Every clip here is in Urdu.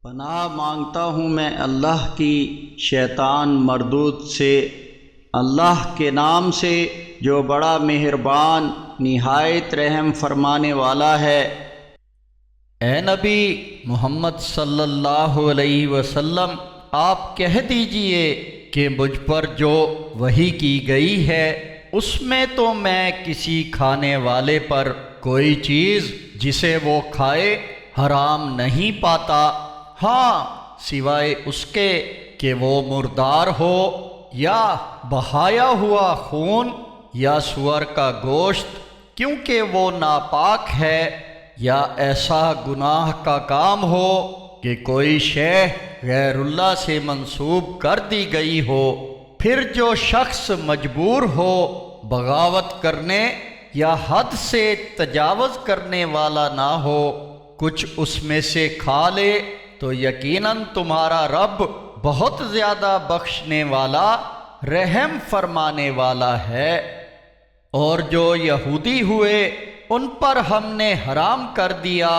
پناہ مانگتا ہوں میں اللہ کی شیطان مردود سے، اللہ کے نام سے جو بڑا مہربان نہایت رحم فرمانے والا ہے۔ اے نبی محمد صلی اللہ علیہ وسلم، آپ کہہ دیجئے کہ مجھ پر جو وحی کی گئی ہے اس میں تو میں کسی کھانے والے پر کوئی چیز جسے وہ کھائے حرام نہیں پاتا، ہاں سوائے اس کے کہ وہ مردار ہو یا بہایا ہوا خون یا سور کا گوشت، کیونکہ وہ ناپاک ہے، یا ایسا گناہ کا کام ہو کہ کوئی شے غیر اللہ سے منسوب کر دی گئی ہو۔ پھر جو شخص مجبور ہو بغاوت کرنے یا حد سے تجاوز کرنے والا نہ ہو، کچھ اس میں سے کھا لے تو یقیناً تمہارا رب بہت زیادہ بخشنے والا رحم فرمانے والا ہے۔ اور جو یہودی ہوئے ان پر ہم نے حرام کر دیا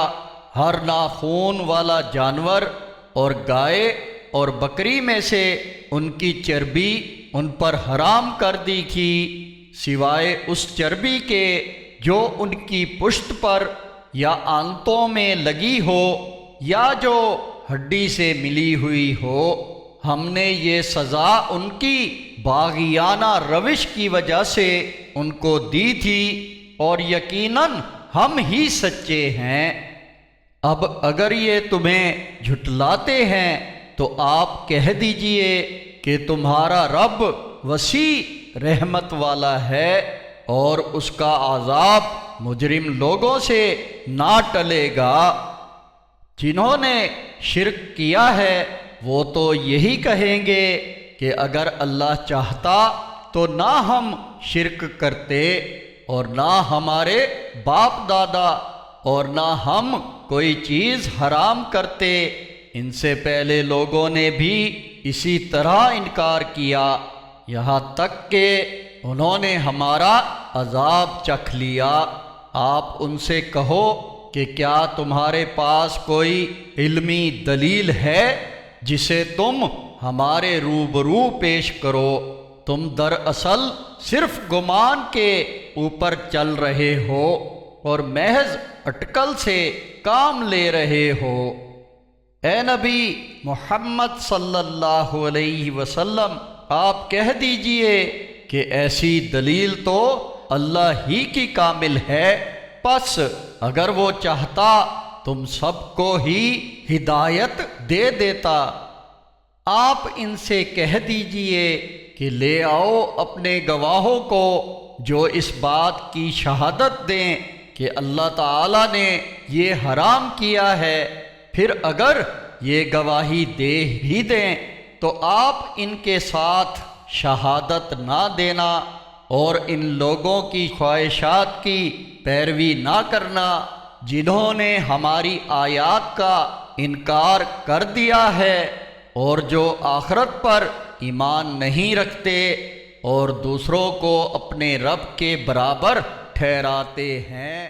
ہر ناخون والا جانور اور گائے اور بکری میں سے ان کی چربی ان پر حرام کر دی تھی، سوائے اس چربی کے جو ان کی پشت پر یا آنتوں میں لگی ہو یا جو ہڈی سے ملی ہوئی ہو۔ ہم نے یہ سزا ان کی باغیانہ روش کی وجہ سے ان کو دی تھی، اور یقیناً ہم ہی سچے ہیں۔ اب اگر یہ تمہیں جھٹلاتے ہیں تو آپ کہہ دیجئے کہ تمہارا رب وسیع رحمت والا ہے، اور اس کا عذاب مجرم لوگوں سے نہ ٹلے گا۔ جنہوں نے شرک کیا ہے وہ تو یہی کہیں گے کہ اگر اللہ چاہتا تو نہ ہم شرک کرتے، اور نہ ہمارے باپ دادا، اور نہ ہم کوئی چیز حرام کرتے۔ ان سے پہلے لوگوں نے بھی اسی طرح انکار کیا، یہاں تک کہ انہوں نے ہمارا عذاب چکھ لیا۔ آپ ان سے کہو کہ کیا تمہارے پاس کوئی علمی دلیل ہے جسے تم ہمارے روبرو پیش کرو؟ تم دراصل صرف گمان کے اوپر چل رہے ہو اور محض اٹکل سے کام لے رہے ہو۔ اے نبی محمد صلی اللہ علیہ وسلم، آپ کہہ دیجئے کہ ایسی دلیل تو اللہ ہی کی کامل ہے، پس اگر وہ چاہتا تم سب کو ہی ہدایت دے دیتا۔ آپ ان سے کہہ دیجئے کہ لے آؤ اپنے گواہوں کو جو اس بات کی شہادت دیں کہ اللہ تعالیٰ نے یہ حرام کیا ہے، پھر اگر یہ گواہی دے بھی دیں تو آپ ان کے ساتھ شہادت نہ دینا، اور ان لوگوں کی خواہشات کی پیروی نہ کرنا جنہوں نے ہماری آیات کا انکار کر دیا ہے اور جو آخرت پر ایمان نہیں رکھتے اور دوسروں کو اپنے رب کے برابر ٹھہراتے ہیں۔